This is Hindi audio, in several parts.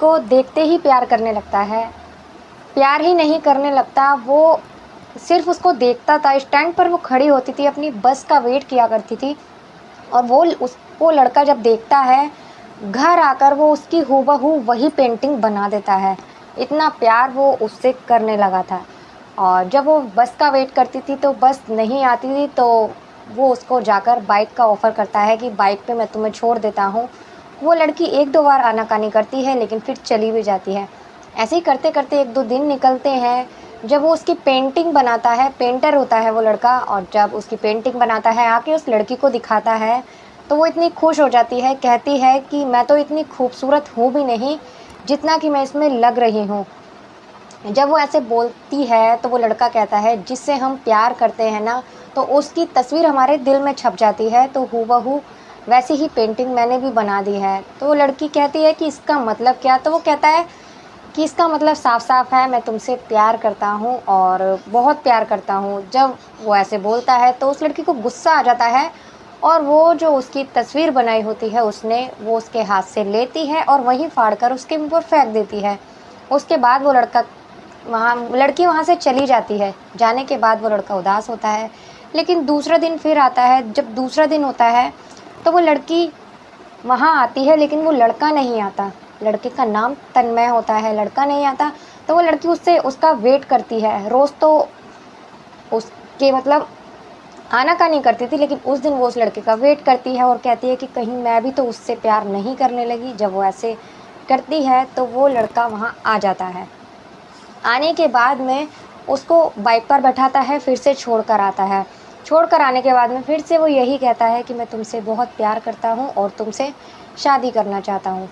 को देखते ही प्यार करने लगता है। प्यार ही नहीं करने लगता, वो सिर्फ़ उसको देखता था। स्टैंड पर वो खड़ी होती थी, अपनी बस का वेट किया करती थी और वो लड़का जब देखता है, घर आकर वो उसकी हूबहू वही पेंटिंग बना देता है। इतना प्यार वो उससे करने लगा था। और जब वो बस का वेट करती थी तो बस नहीं आती थी, तो वो उसको जाकर बाइक का ऑफ़र करता है कि बाइक पे मैं तुम्हें छोड़ देता हूँ। वो लड़की 1-2 बार आनाकानी करती है, लेकिन फिर चली भी जाती है। ऐसे ही करते-करते 1-2 दिन निकलते हैं। जब वो उसकी पेंटिंग बनाता है, पेंटर होता है वो लड़का, और जब उसकी पेंटिंग बनाता है, आके उस लड़की को दिखाता है, तो वो इतनी खुश हो जाती है, कहती है कि मैं तो इतनी खूबसूरत हूँ भी नहीं, जितना कि मैं इसमें लग रही हूँ। जब वो ऐसे बोलती है, तो वो लड़का कहता है, जिससे हम प्यार करते हैं ना, तो उसकी तस्वीर हमारे दिल में छप जाती है, तो हूबहू वैसी ही पेंटिंग मैंने भी बना दी है। तो वो लड़की कहती है कि इसका मतलब क्या? तो वो कहता है कि इसका मतलब साफ-साफ है, मैं तुमसे प्यार करता हूँ और बहुत प्यार करता हूँ। जब वो ऐसे बोलता है, तो उस लड़की को गुस्सा आ जाता है और वो जो उसकी तस्वीर बनाई होती है उसने, वो उसके हाथ से लेती है और वहीं फाड़कर उसके मुँह पर फेंक देती है। उसके बाद वो लड़की वहाँ से चली जाती है। जाने के बाद वो लड़का उदास होता है। लेकिन दूसरा दिन फिर आता है, जब दूसरा दिन होता है, तो वो लड़की वहाँ आती है, लेकिन वो लड़का नहीं आता। लड़के का नाम तन्मय होता है, लड़का नहीं आता। तो वो लड़की उससे उसका वेट करती है। रोज़ तो उसके मतलब आनाकानी करती थी, लेकिन उस दिन वो उस लड़के का वेट करती है और कहती है कि कहीं मैं भी तो उससे प्यार नहीं करने लगी। जब वो ऐसे करती है, तो वो लड़का वहाँ आ जाता है। आने के बाद में उसको बाइक पर बैठाता है, फिर से छोड़कर आता है। छोड़कर आने के बाद में फिर से वो यही कहता है कि मैं तुमसे बहुत प्यार करता हूँ और तुमसे शादी करना चाहता हूँ।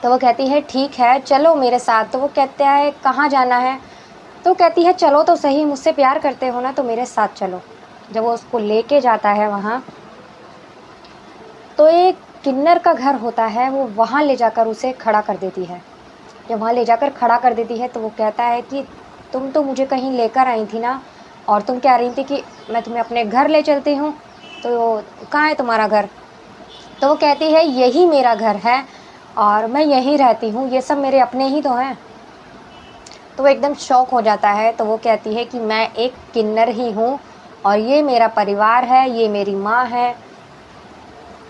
तो वो कहती है ठीक है, चलो मेरे साथ। तो वो कहता है कहाँ जाना है? तो वो कहती है चलो तो सही, मुझसे प्यार करते हो ना तो मेरे साथ चलो। जब वो उसको लेके जाता है वहाँ, तो एक किन्नर का घर होता है, वो वहाँ ले जाकर उसे खड़ा कर देती है। जब वहाँ ले जाकर खड़ा कर देती है, तो वो कहता है कि तुम तो मुझे कहीं लेकर आई थी ना, और तुम कह रही थी कि मैं तुम्हें अपने घर ले चलती हूँ, तो कहाँ है तुम्हारा घर? तो वो कहती है यही मेरा घर है और मैं यहीं रहती हूँ, ये सब मेरे अपने ही तो हैं। तो वो एकदम शॉक हो जाता है। तो वो कहती है कि मैं एक किन्नर ही हूँ और ये मेरा परिवार है, ये मेरी माँ है,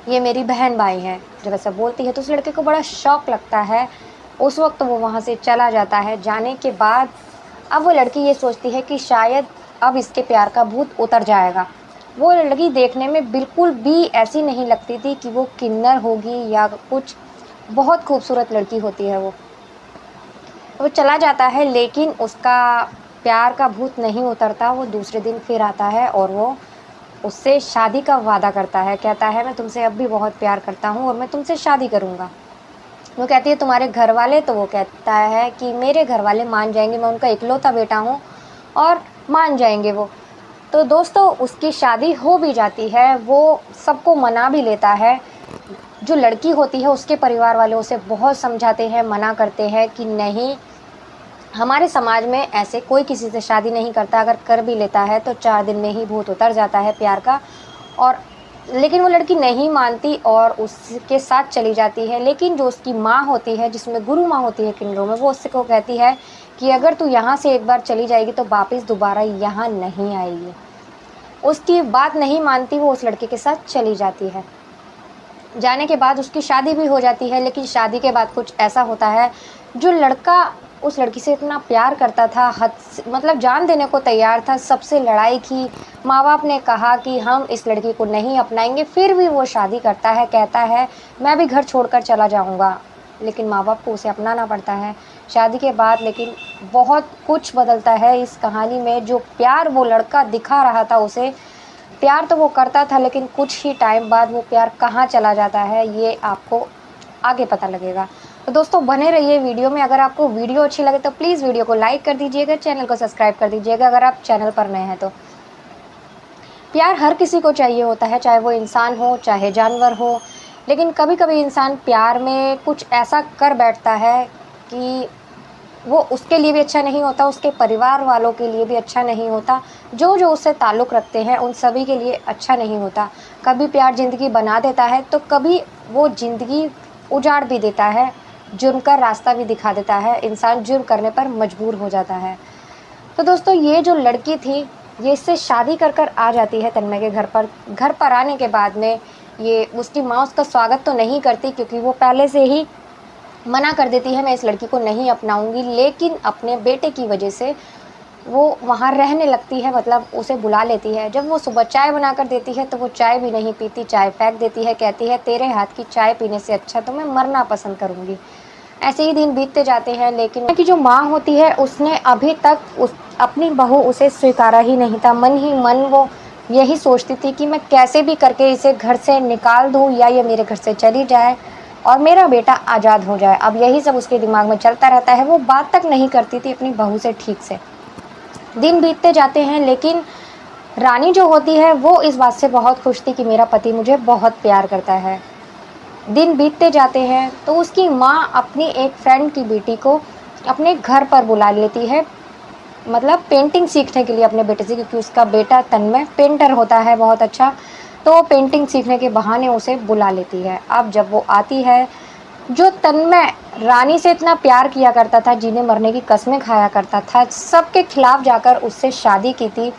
ये मेरी बहन-भाई हैं। जब ऐसा बोलती है, तो उस लड़के को बड़ा शॉक लगता है। उस वक़्त वो वहाँ से चला जाता है। जाने के बाद अब वो लड़की ये सोचती है कि शायद अब इसके प्यार का भूत उतर जाएगा। वो लड़की देखने में बिल्कुल भी ऐसी नहीं लगती थी कि वो किन्नर होगी या कुछ, बहुत खूबसूरत लड़की होती है वो। वो चला जाता है, लेकिन उसका प्यार का भूत नहीं उतरता। वो दूसरे दिन फिर आता है और वो उससे शादी का वादा करता है। कहता है मैं तुमसे अब भी बहुत प्यार करता हूँ और मैं तुमसे शादी करूँगा। वो कहती है तुम्हारे घरवाले? तो वो कहता है कि मेरे घरवाले मान जाएँगे, मैं उनका इकलौता बेटा हूँ और मान जाएँगे वो। तो दोस्तों उसकी शादी हो भी जाती है, वो सबको मना भी लेता है। जो लड़की होती है उसके परिवार वाले उसे बहुत समझाते हैं, मना करते हैं कि नहीं, हमारे समाज में ऐसे कोई किसी से शादी नहीं करता, अगर कर भी लेता है तो 4 दिन में ही भूत उतर जाता है प्यार का। और लेकिन वो लड़की नहीं मानती और उसके साथ चली जाती है। लेकिन जो उसकी माँ होती है, जिसमें गुरु माँ होती है किन्नरों में, वो उससे को कहती है कि अगर तू यहाँ से एक बार चली जाएगी तो वापस दोबारा यहाँ नहीं आएगी। उसकी बात नहीं मानती, वो उस लड़के के साथ चली जाती है। जाने के बाद उसकी शादी भी हो जाती है, लेकिन शादी के बाद कुछ ऐसा होता है, जो लड़का उस लड़की से इतना प्यार करता था, हद से मतलब जान देने को तैयार था, सबसे लड़ाई की, माँ-बाप ने कहा कि हम इस लड़की को नहीं अपनाएँगे, फिर भी वो शादी करता है, कहता है मैं भी घर छोड़कर चला जाऊँगा, लेकिन माँ-बाप को उसे अपनाना पड़ता है। शादी के बाद लेकिन बहुत कुछ बदलता है इस कहानी में। जो प्यार वो लड़का दिखा रहा था उसे, प्यार तो वो करता था, लेकिन कुछ ही टाइम बाद वो प्यार कहाँ चला जाता है, ये आपको आगे पता लगेगा। तो दोस्तों बने रहिए वीडियो में। अगर आपको वीडियो अच्छी लगे तो प्लीज़ वीडियो को लाइक कर दीजिएगा, चैनल को सब्सक्राइब कर दीजिएगा अगर आप चैनल पर नए हैं तो। प्यार हर किसी को चाहिए होता है, चाहे वो इंसान हो, चाहे जानवर हो। लेकिन कभी-कभी इंसान प्यार में कुछ ऐसा कर बैठता है कि वो उसके लिए भी अच्छा नहीं होता, उसके परिवार वालों के लिए भी अच्छा नहीं होता, जो उससे ताल्लुक़ रखते हैं उन सभी के लिए अच्छा नहीं होता। कभी प्यार ज़िंदगी बना देता है, तो कभी वो ज़िंदगी उजाड़ भी देता है। जुर्म का रास्ता भी दिखा देता है, इंसान जुर्म करने पर मजबूर हो जाता है। तो दोस्तों ये जो लड़की थी, ये इससे शादी कर कर आ जाती है तन्मय के घर पर। घर पर आने के बाद में ये उसकी माँ उसका स्वागत तो नहीं करती, क्योंकि वो पहले से ही मना कर देती है मैं इस लड़की को नहीं अपनाऊंगी, लेकिन अपने बेटे की वजह से वो वहाँ रहने लगती है, मतलब उसे बुला लेती है। जब वो सुबह चाय बना कर देती है तो वो चाय भी नहीं पीती, चाय फेंक देती है, कहती है तेरे हाथ की चाय पीने से अच्छा तो मैं मरना पसंद करूँगी। ऐसे ही दिन बीतते जाते हैं, लेकिन की जो माँ होती है उसने अभी तक अपनी बहू उसे स्वीकारा ही नहीं था। मन ही मन वो यही सोचती थी कि मैं कैसे भी करके इसे घर से निकाल दूँ या ये मेरे घर से चली जाए और मेरा बेटा आज़ाद हो जाए। अब यही सब उसके दिमाग में चलता रहता है। वो बात तक नहीं करती थी अपनी बहू से ठीक से। दिन बीतते जाते हैं, लेकिन रानी जो होती है वो इस बात से बहुत खुश थी कि मेरा पति मुझे बहुत प्यार करता है। दिन बीतते जाते हैं तो उसकी माँ अपनी एक फ्रेंड की बेटी को अपने घर पर बुला लेती है, मतलब पेंटिंग सीखने के लिए अपने बेटे से, क्योंकि उसका बेटा तन्मय पेंटर होता है बहुत अच्छा। तो पेंटिंग सीखने के बहाने उसे बुला लेती है। अब जब वो आती है, जो तन्मय रानी से इतना प्यार किया करता था, जीने मरने की कस्में खाया करता था, सबके खिलाफ जाकर उससे शादी की थी,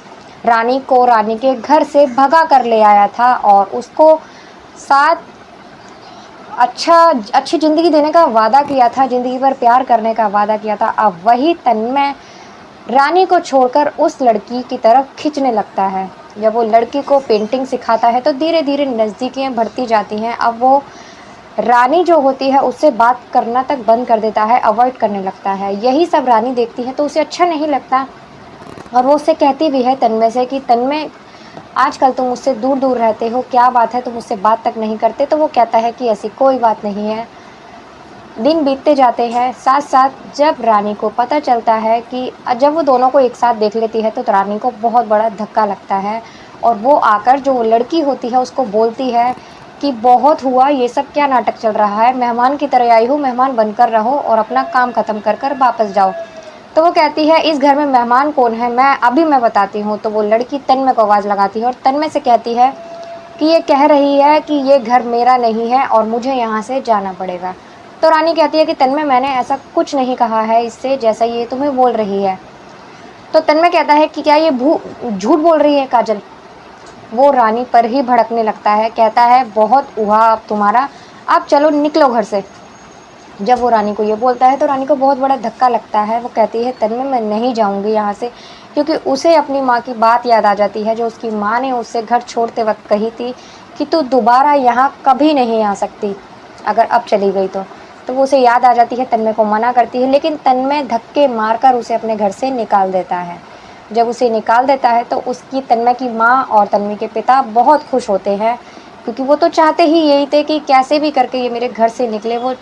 रानी को रानी के घर से भगा कर ले आया था और उसको साथ अच्छी ज़िंदगी देने का वादा किया था, ज़िंदगी भर प्यार करने का वादा किया था। अब वही तन्मय रानी को छोड़कर उस लड़की की तरफ खींचने लगता है। जब वो लड़की को पेंटिंग सिखाता है तो धीरे धीरे नज़दीकियाँ बढ़ती जाती हैं। अब वो रानी जो होती है उससे बात करना तक बंद कर देता है, अवॉइड करने लगता है। यही सब रानी देखती है तो उसे अच्छा नहीं लगता और वो उससे कहती भी है तन्मय से कि तन्मय आजकल तुम मुझसे दूर दूर रहते हो, क्या बात है, तुम मुझसे बात तक नहीं करते। तो वो कहता है कि ऐसी कोई बात नहीं है। दिन बीतते जाते हैं, साथ साथ जब रानी को पता चलता है कि जब वो दोनों को एक साथ देख लेती है तो रानी को बहुत बड़ा धक्का लगता है और वो आकर जो लड़की होती है उसको बोलती है कि बहुत हुआ, ये सब क्या नाटक चल रहा है, मेहमान की तरह आई हूँ, मेहमान बनकर रहो और अपना काम ख़त्म कर कर वापस जाओ। तो वो कहती है इस घर में मेहमान कौन है, मैं बताती हूँ। तो वो लड़की तन्मय को आवाज़ लगाती है और तन्मय से कहती है कि ये कह रही है कि ये घर मेरा नहीं है और मुझे यहाँ से जाना पड़ेगा। तो रानी कहती है कि तन्मय मैंने ऐसा कुछ नहीं कहा है इससे, जैसा ये तुम्हें बोल रही है। तो तन्मय कहता है कि क्या ये झूठ बोल रही है काजल। वो रानी पर ही भड़कने लगता है, कहता है बहुत हुआ अब तुम्हारा, अब चलो निकलो घर से। जब वो रानी को ये बोलता है तो रानी को बहुत बड़ा धक्का लगता है। वो कहती है तन्मय मैं नहीं जाऊंगी यहाँ से, क्योंकि उसे अपनी माँ की बात याद आ जाती है जो उसकी माँ ने उससे घर छोड़ते वक्त कही थी कि तू दोबारा यहाँ कभी नहीं आ सकती अगर अब चली गई तो वो उसे याद आ जाती है। तन्मय को मना करती है, लेकिन तन्मय धक्के मारकर उसे अपने घर से निकाल देता है। जब उसे निकाल देता है तो उसकी तन्मय की माँ और तन्मय के पिता बहुत खुश होते हैं, क्योंकि वो तो चाहते ही यही थे कि कैसे भी करके ये मेरे घर से निकले। वो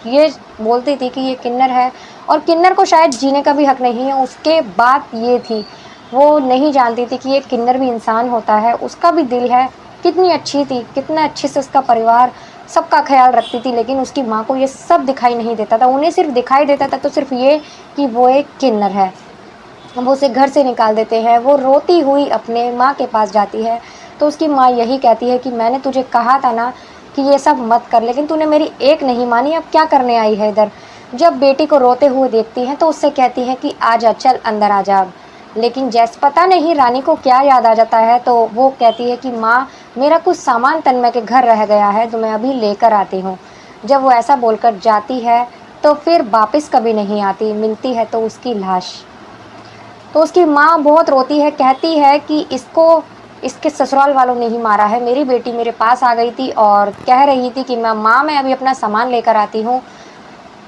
ये बोलती थी कि ये किन्नर है और किन्नर को शायद जीने का भी हक नहीं है। उसके बात ये थी, वो नहीं जानती थी कि ये किन्नर भी इंसान होता है, उसका भी दिल है। कितनी अच्छी थी, कितना अच्छे से उसका परिवार सबका ख्याल रखती थी, लेकिन उसकी माँ को ये सब दिखाई नहीं देता था। उन्हें सिर्फ दिखाई देता था तो सिर्फ ये कि वो एक किन्नर है। वो उसे घर से निकाल देते हैं। वो रोती हुई अपने माँ के पास जाती है तो उसकी माँ यही कहती है कि मैंने तुझे कहा था ना कि ये सब मत कर, लेकिन तूने मेरी एक नहीं मानी, अब क्या करने आई है इधर। जब बेटी को रोते हुए देखती हैं तो उससे कहती हैं कि आजा, चल अंदर आ जा। लेकिन जैसे पता नहीं रानी को क्या याद आ जाता है तो वो कहती है कि माँ मेरा कुछ सामान तन्मय के घर रह गया है तो मैं अभी लेकर आती हूँ। जब वो ऐसा बोलकर जाती है तो फिर वापस कभी नहीं आती। मिलती है तो उसकी लाश। तो उसकी माँ बहुत रोती है, कहती है कि इसको इसके ससुराल वालों ने ही मारा है। मेरी बेटी मेरे पास आ गई थी और कह रही थी कि मैं अभी अपना सामान लेकर आती हूँ,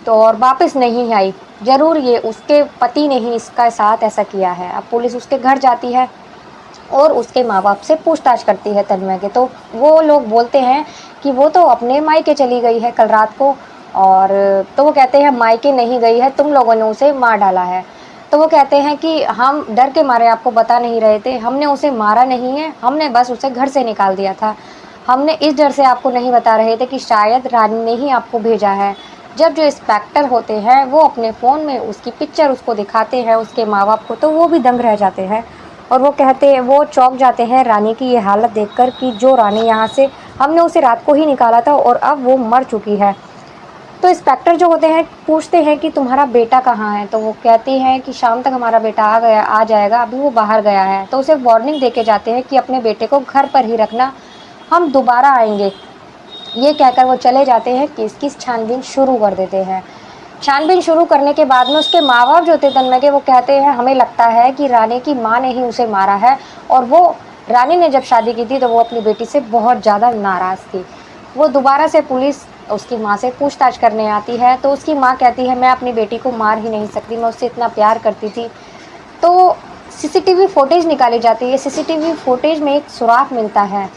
तो और वापस नहीं आई। ज़रूर ये उसके पति ने ही इसका साथ ऐसा किया है। अब पुलिस उसके घर जाती है और उसके माँ बाप से पूछताछ करती है तन्मय के। तो वो लोग बोलते हैं कि वो तो अपने मायके चली गई है कल रात को। और तो वो कहते हैं मायके नहीं गई है, तुम लोगों ने उसे मार डाला है। तो वो कहते हैं कि हम डर के मारे आपको बता नहीं रहे थे, हमने उसे मारा नहीं है, हमने बस उसे घर से निकाल दिया था। हमने इस डर से आपको नहीं बता रहे थे कि शायद रानी ने ही आपको भेजा है। जब जो इंस्पेक्टर होते हैं वो अपने फ़ोन में उसकी पिक्चर उसको दिखाते हैं उसके माँ बाप को, तो वो भी दंग रह जाते हैं और वो कहते हैं, वो चौंक जाते हैं रानी की ये हालत देखकर कि जो रानी यहाँ से हमने उसे रात को ही निकाला था और अब वो मर चुकी है। तो इंस्पेक्टर जो होते हैं पूछते हैं कि तुम्हारा बेटा कहाँ है, तो वो कहती हैं कि शाम तक हमारा बेटा आ जाएगा, अभी वो बाहर गया है। तो उसे वार्निंग दे के जाते हैं कि अपने बेटे को घर पर ही रखना, हम दोबारा आएंगे। ये कहकर वो चले जाते हैं, केस की छानबीन शुरू कर देते हैं। छानबीन शुरू करने के बाद में उसके माँ बाप जो थे तन्मय के, वो कहते हैं हमें लगता है कि रानी की माँ ने ही उसे मारा है, और वो रानी ने जब शादी की थी तो वो अपनी बेटी से बहुत ज़्यादा नाराज़ थी। वो दोबारा से पुलिस उसकी माँ से पूछताछ करने आती है, तो उसकी माँ कहती है मैं अपनी बेटी को मार ही नहीं सकती, मैं उससे इतना प्यार करती थी। तो सीसीटीवी फुटेज निकाली जाती है। सीसीटीवी फुटेज में एक सुराग मिलता है,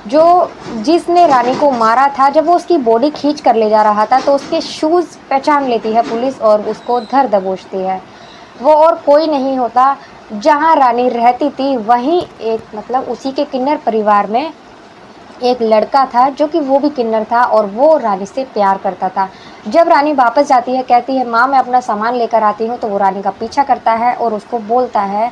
जो जिसने रानी को मारा था, जब वो उसकी बॉडी खींच कर ले जा रहा था तो उसके शूज़ पहचान लेती है पुलिस और उसको धर दबोचती है। वो और कोई नहीं होता, जहाँ रानी रहती थी वहीं एक मतलब उसी के किन्नर परिवार में एक लड़का था, जो कि वो भी किन्नर था और वो रानी से प्यार करता था। जब रानी वापस जाती है, कहती है माँ मैं अपना सामान लेकर आती हूँ, तो वो रानी का पीछा करता है और उसको बोलता है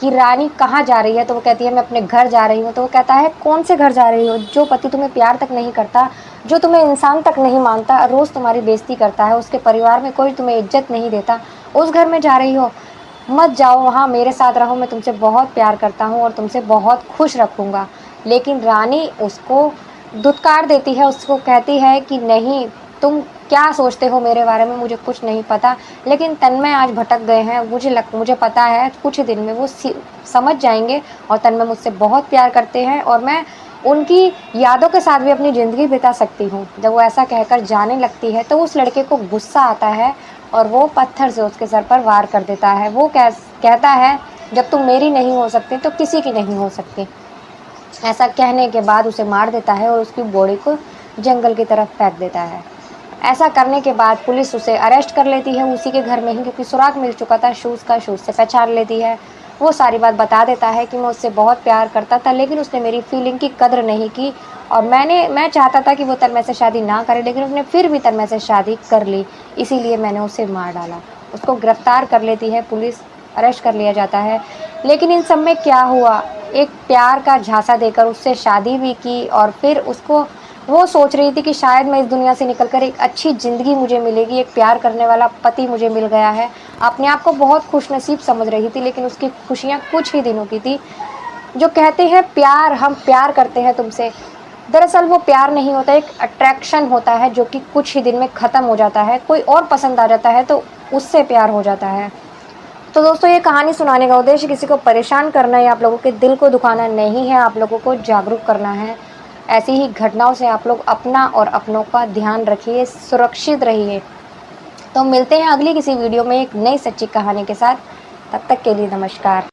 कि रानी कहाँ जा रही है, तो वो कहती है मैं अपने घर जा रही हूँ। तो वो कहता है कौन से घर जा रही हो, जो पति तुम्हें प्यार तक नहीं करता, जो तुम्हें इंसान तक नहीं मानता, रोज़ तुम्हारी बेइज्जती करता है, उसके परिवार में कोई तुम्हें इज्जत नहीं देता, उस घर में जा रही हो। मत जाओ वहाँ, मेरे साथ रहो, मैं तुमसे बहुत प्यार करता हूँ और तुमसे बहुत खुश रखूँगा। लेकिन रानी उसको धुतकार देती है, उसको कहती है कि नहीं, तुम क्या सोचते हो मेरे बारे में, मुझे कुछ नहीं पता। लेकिन तन्मय आज भटक गए हैं, मुझे पता है कुछ ही दिन में वो समझ जाएंगे, और तन्मय मुझसे बहुत प्यार करते हैं और मैं उनकी यादों के साथ भी अपनी ज़िंदगी बिता सकती हूँ। जब वो ऐसा कहकर जाने लगती है तो उस लड़के को गुस्सा आता है और वो पत्थर से उसके सर पर वार कर देता है। वो कहता है जब तुम मेरी नहीं हो सकती तो किसी की नहीं हो सकती। ऐसा कहने के बाद उसे मार देता है और उसकी बॉडी को जंगल की तरफ फेंक देता है। ऐसा करने के बाद पुलिस उसे अरेस्ट कर लेती है उसी के घर में ही, क्योंकि सुराग मिल चुका था शूज़ का, शूज़ से पहचान लेती है। वो सारी बात बता देता है कि मैं उससे बहुत प्यार करता था, लेकिन उसने मेरी फीलिंग की कदर नहीं की, और मैं चाहता था कि वो तन्मय से शादी ना करे, लेकिन उसने फिर भी तन्मय से शादी कर ली, इसीलिए मैंने उसे मार डाला। उसको गिरफ्तार कर लेती है पुलिस, अरेस्ट कर लिया जाता है। लेकिन इन सब में क्या हुआ, एक प्यार का झांसा देकर उससे शादी भी की, और फिर उसको वो सोच रही थी कि शायद मैं इस दुनिया से निकलकर एक अच्छी ज़िंदगी मुझे मिलेगी, एक प्यार करने वाला पति मुझे मिल गया है। अपने आप को बहुत खुशनसीब समझ रही थी, लेकिन उसकी खुशियाँ कुछ ही दिनों की थी। जो कहते हैं प्यार, हम प्यार करते हैं तुमसे, दरअसल वो प्यार नहीं होता, एक अट्रैक्शन होता है जो कि कुछ ही दिन में ख़त्म हो जाता है। कोई और पसंद आ जाता है तो उससे प्यार हो जाता है। तो दोस्तों, ये कहानी सुनाने का उद्देश्य किसी को परेशान करना या आप लोगों के दिल को दुखाना नहीं है, आप लोगों को जागरूक करना है। ऐसी ही घटनाओं से आप लोग अपना और अपनों का ध्यान रखिए, सुरक्षित रहिए। तो मिलते हैं अगली किसी वीडियो में एक नई सच्ची कहानी के साथ। तब तक के लिए नमस्कार।